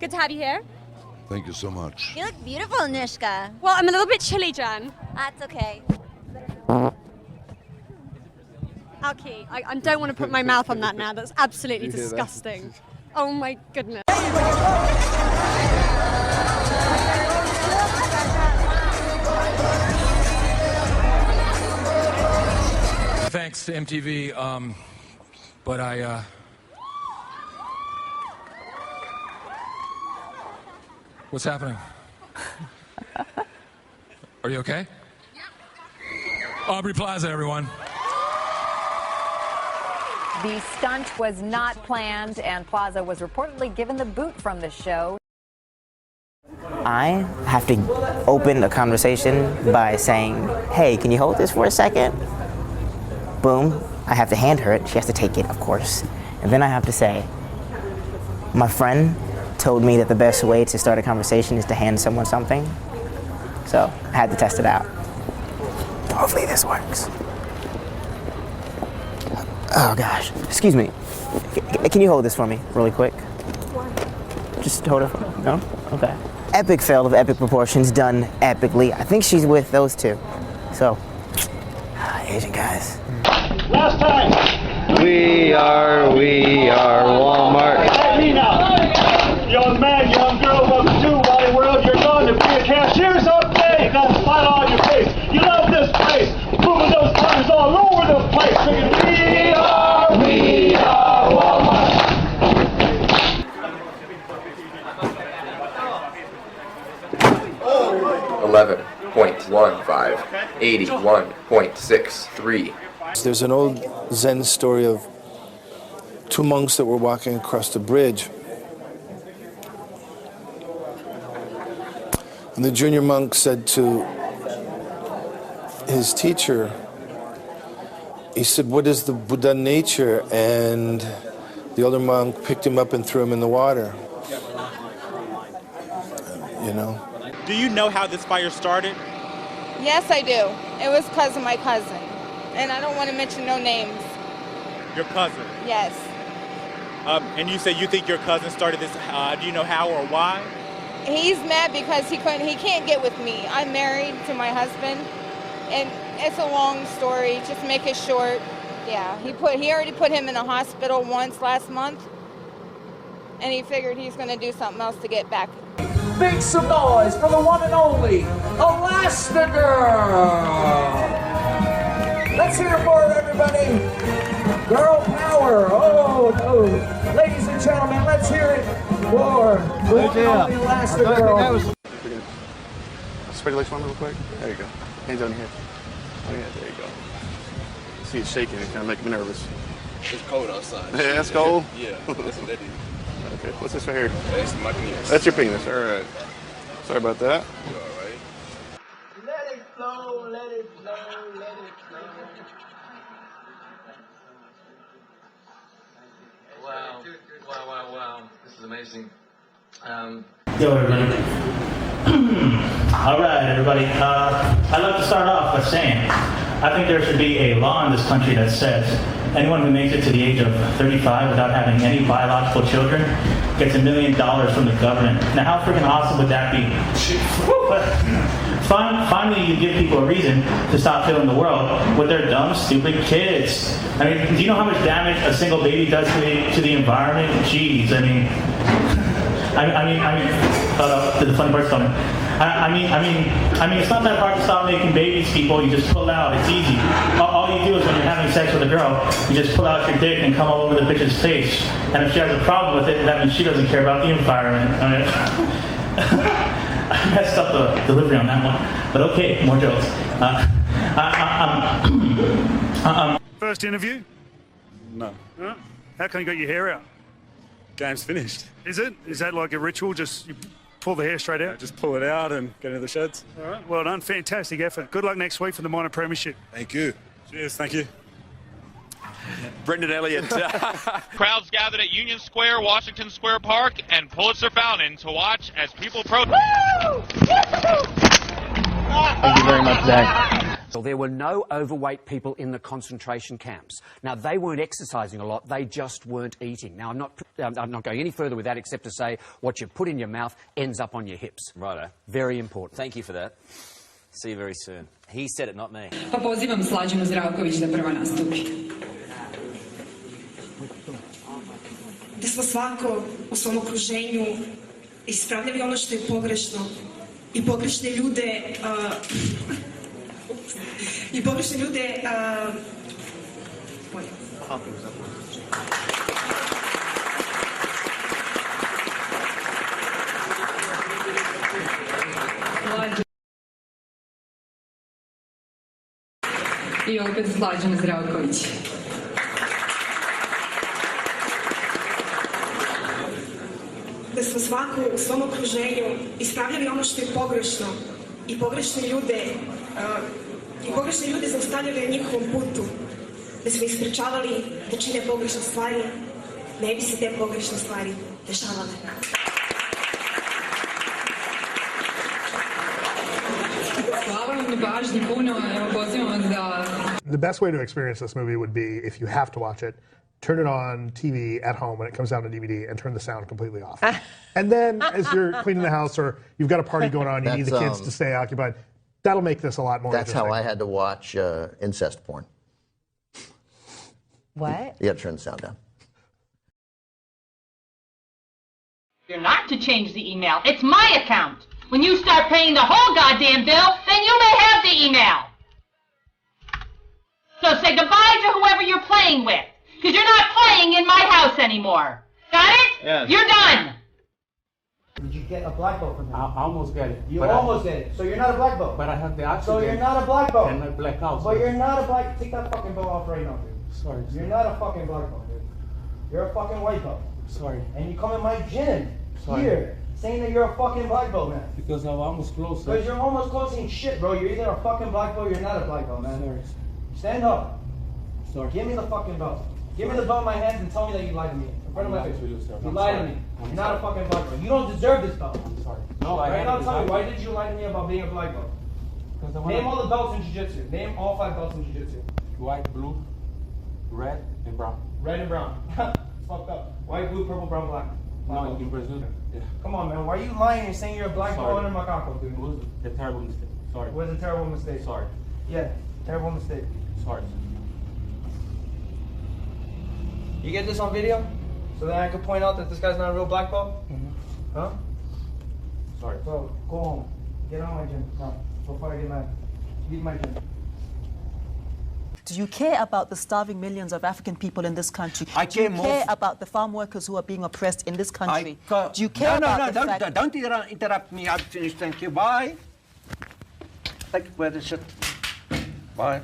Good to have you here. Thank you so much. You look beautiful, Nishka. Well, I'm a little bit chilly, Jan. That's okay. Okay, I don't want to put my mouth on that now. That's absolutely disgusting. Oh my goodness. Thanks to MTV, but what's happening? Are you okay? Aubrey Plaza, everyone. The stunt was not planned, and Plaza was reportedly given the boot from the show. I have to open a conversation by saying, hey, can you hold this for a second? Boom. I have to hand her it. She has to take it, of course. And then I have to say, my friend told me that the best way to start a conversation is to hand someone something. So I had to test it out. Hopefully this works. Oh gosh, excuse me. Can you hold this for me really quick? Just hold it for me, no? Okay. Epic fail of epic proportions done epically. I think she's with those two. So, Asian guys. Last time. We are Walmart. Hey, me now. Young man, young girl, welcome to Wally World. You're going to be a cashier someday. Got a smile on your face. You love this place. Moving those cars all over the place. Singing, we are Walmart. Oh. 11.15, 81.63. There's an old Zen story of two monks that were walking across the bridge. And the junior monk said to his teacher, he said, what is the Buddha nature? And the older monk picked him up and threw him in the water. You know? Do you know how this fire started? Yes, I do. It was because of my cousin. And I don't want to mention no names. Your cousin? Yes. And you say you think your cousin started this. Do you know how or why? He's mad because he can't get with me. I'm married to my husband, and it's a long story. Just make it short. Yeah, he already put him in a hospital once last month, and he figured he's going to do something else to get back. Make some noise for the one and only Elastigirl! Let's hear it for it, everybody. Girl power. Oh, no. Ladies and gentlemen, let's hear it for the one and only Elastigirl. Spread your legs for me real quick. There you go. Hands on your head. Oh yeah, there you go. See it shaking, it kind of makes me nervous. It's cold outside. Yeah, it's cold? Yeah, that's what that is. Okay, what's this right here? That's my penis. That's your penis, alright. Sorry about that. You alright? Let it flow, let it flow, let it flow. Wow. This is amazing. Yo, everybody. All right, everybody. I'd like to start off by saying I think there should be a law in this country that says anyone who makes it to the age of 35 without having any biological children gets $1 million from the government. Now, how freaking awesome would that be? Finally, you give people a reason to stop filling the world with their dumb, stupid kids. I mean, do you know how much damage a single baby does to the environment? Jeez, I mean, the funny part's coming. I mean, it's not that hard to stop making babies, people. You just pull out. It's easy. All you do is when you're having sex with a girl, you just pull out your dick and come all over the bitch's face. And if she has a problem with it, that means she doesn't care about the environment. I mean, I messed up the delivery on that one. But okay, more jokes. First interview? No. Huh? How come you got your hair out? Game's finished. Is it? Is that like a ritual? Just you pull the hair straight out? Just pull it out and get into the sheds. All right. Well done. Fantastic effort. Good luck next week for the minor premiership. Thank you. Cheers. Thank you. Brendan Elliott. Crowds gathered at Union Square, Washington Square Park, and Pulitzer Fountain to watch as people protest. Thank you very much, Zach. There were no overweight people in the concentration camps. Now, they weren't exercising a lot, they just weren't eating. Now, I'm not going any further with that except to say what you put in your mouth ends up on your hips. Righto. Very important. Thank you for that. See you very soon. He said it, not me. Pa pozivam Slađanu Zdravković da prva nastupi. Da smo svako u svom okruženju ispravljali ono što je pogrešno i pogrešne ljude I opet Slađana Zdravković. Da smo svako u svom okruženju ispravljali ono što je pogrešno i pogrešne ljude zaustavljali na njihovom putu, da smo ih sprečavali da čine pogrešne stvari, ne bi se te pogrešne stvari dešavale. Hvala vam na pažnji puno, evo pozivam vas da... The best way to experience this movie would be, if you have to watch it, turn it on TV at home when it comes out on DVD and turn the sound completely off. And then as you're cleaning the house or you've got a party going on, you need the kids to stay occupied, that'll make this a lot more interesting. That's how I had to watch incest porn. What? You got to turn the sound down. You're not to change the email. It's my account. When you start paying the whole goddamn bill, then you may have the email. So say goodbye to whoever you're playing with, because you're not playing in my house anymore. Got it? Yes. You're done. Did you get a black belt from him? I almost got it. You almost get it. So you're not a black belt. But I have the oxygen. So you're not a black belt. And my black house. But you're not a black... Take that fucking belt off right now, dude. Sorry. You're not a fucking black belt, dude. You're a fucking white belt. Sorry. And you come in my gym Sorry. here saying that you're a fucking black belt, man. Because I'm almost close. Because you're almost close ain't shit, bro. You're either a fucking black belt or you're not a black belt, man. Sorry. Stand up. Sorry. Give me the fucking belt. Give me the belt in my hands and tell me that you lied to me. In front of my face. You lied to me. You're not a fucking black belt. You don't deserve this belt. I'm sorry. No, right now, tell me, why did you lie to me about being a black belt? Name all the belts in jiu-jitsu. Name all 5 belts in jiu-jitsu. White, blue, red, and brown. Red and brown. Fucked up. White, blue, purple, brown, black. No, in Brazil. Yeah. Come on, man. Why are you lying and saying you're a black belt under macaco, dude? It was a terrible mistake. Sorry. It was a terrible mistake. Sorry. Yeah, terrible mistake. Sorry. You get this on video? So then I could point out that this guy's not a real black belt? Huh? Sorry. So, go home. Get out of my gym. No, before I get mad. Leave my gym. Do you care about the starving millions of African people in this country? I care Do you more. care about the farm workers who are being oppressed in this country? Do you care about the fact... Don't interrupt me. I've finished. Thank you. Bye. Take where to sit. Bye.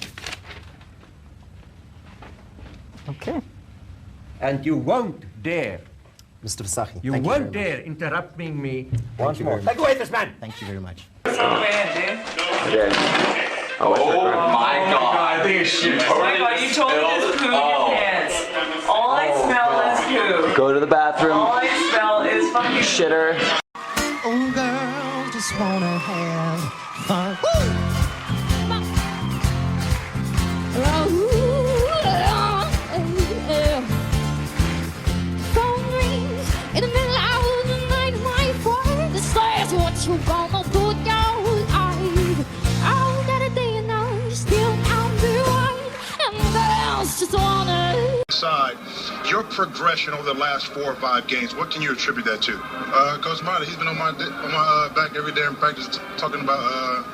Okay. And you won't dare. Mr. Vasachi, You thank won't very dare interrupting me Thank once you more. very much. Take away this man. Thank you very much. Oh my god. I think it's shit. Oh my god, you told me to poo in your pants. All I smell is poo. Go to the bathroom. All I smell is fucking Shitter. Oh, girl, just wanna have fun. Phone rings in the middle of the night, my friend. This is what you gonna put your life. All that day and night, still I'm the one, and girls just wanna. Side, your progression over the last 4 or 5 games, what can you attribute that to? Coach Marta, he's been on my back every day in practice talking about.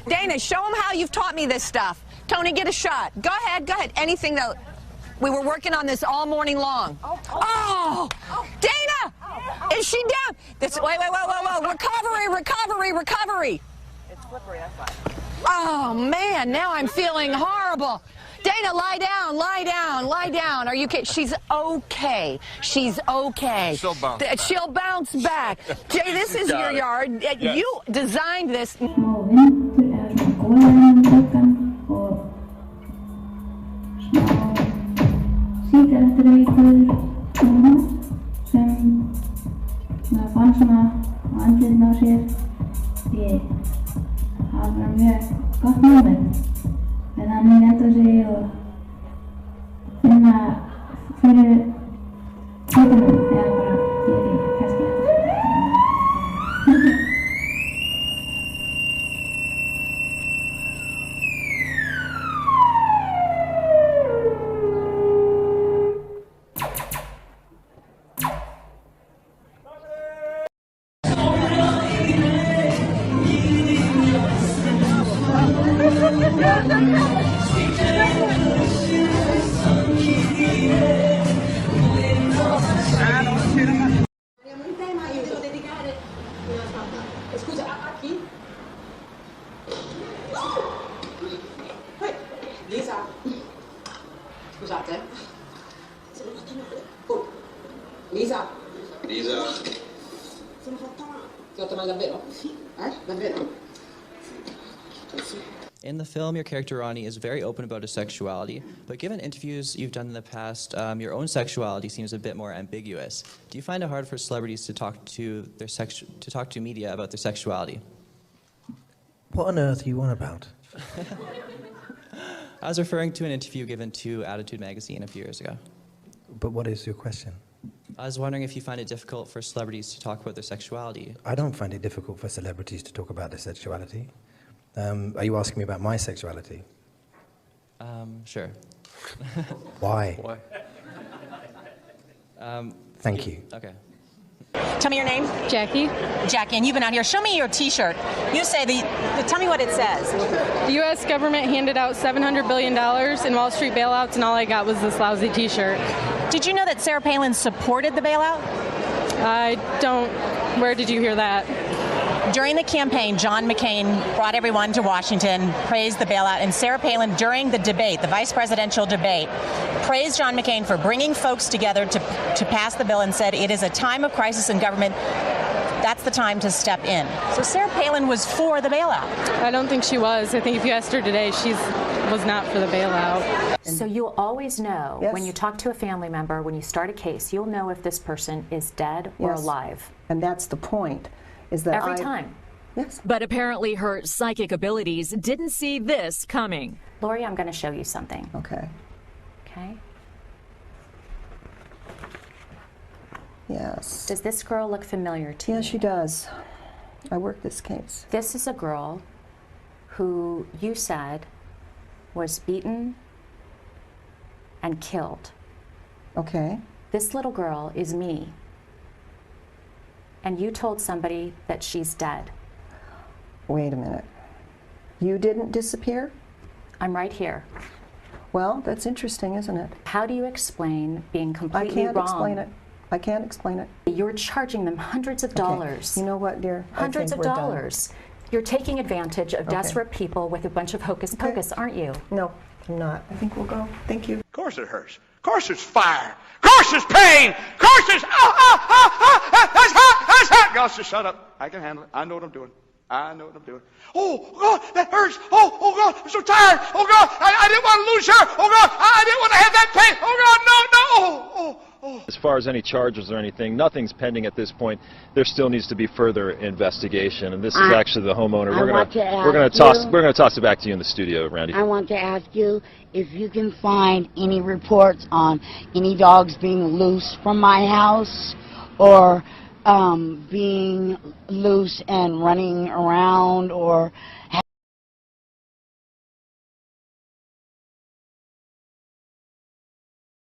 Dana, show him how you've taught me this stuff. Tony, get a shot. Go ahead, go ahead. Anything that we were working on this all morning long. Oh, Dana, is she down? This, wait, recovery. It's slippery, that's why. Oh man, now I'm feeling horrible. Dana, lie down. Are you okay? She's okay. She's okay. She'll bounce back. She'll bounce back. Jay, this is your yard. Yes. You designed this. með fann svona á andlitinu á sér. Það var mjög gott moment. 메시지를 맨날 술을 먹으면 대한 거랑 얘기했습니다. Un tema io devo dedicare. Scusa, a chi? Lisa. Scusate. Sono fatta male. Oh. Lisa. Lisa. Sono fatta male. Ti ho fatto male davvero? Sì. Davvero? In the film, your character Ronnie is very open about his sexuality, but given interviews you've done in the past, your own sexuality seems a bit more ambiguous. Do you find it hard for celebrities to talk to media about their sexuality? What on earth are you on about? I was referring to an interview given to Attitude magazine a few years ago. But what is your question? I was wondering if you find it difficult for celebrities to talk about their sexuality. I don't find it difficult for celebrities to talk about their sexuality. Are you asking me about my sexuality? Sure. Why? Why? Thank you. Okay. Tell me your name. Jackie. Jackie, and you've been out here. Show me your T-shirt. You say tell me what it says. The U.S. government handed out $700 billion in Wall Street bailouts, and all I got was this lousy T-shirt. Did you know that Sarah Palin supported the bailout? I don't. Where did you hear that? During the campaign, John McCain brought everyone to Washington, praised the bailout, and Sarah Palin, during the debate, the vice presidential debate, praised John McCain for bringing folks together to pass the bill and said, it is a time of crisis in government. That's the time to step in. So Sarah Palin was for the bailout. I don't think she was. I think if you asked her today, she was not for the bailout. So you'll always know when you talk to a family member, when you start a case, you'll know if this person is dead or alive. And that's the point. Is that every time. Yes. But apparently her psychic abilities didn't see this coming. Lori, I'm going to show you something. Okay. Okay. Yes. Does this girl look familiar to you? Yes, she does. I worked this case. This is a girl who you said was beaten and killed. Okay. This little girl is me. And you told somebody that she's dead. Wait a minute. You didn't disappear? I'm right here. Well, that's interesting, isn't it? How do you explain being completely wrong? I can't explain it. I can't explain it. You're charging them hundreds of dollars. You know what, dear? Hundreds of dollars. Done. You're taking advantage of desperate people with a bunch of hocus pocus, aren't you? No, I'm not. I think we'll go. Thank you. Of course it hurts. Of course it's fire. Of course it's pain. Of course it's that's hot. Gosh, just shut up. I can handle it. I know what I'm doing. I know what I'm doing. Oh, God, that hurts. Oh, God, I'm so tired. Oh, God, I didn't want to lose her. Oh, God, I didn't want to have that pain. Oh, God, no. As far as any charges or anything, nothing's pending at this point. There still needs to be further investigation, and this is actually the homeowner. We're going to toss it back to you in the studio, Randy. I want to ask you if you can find any reports on any dogs being loose from my house or being loose and running around or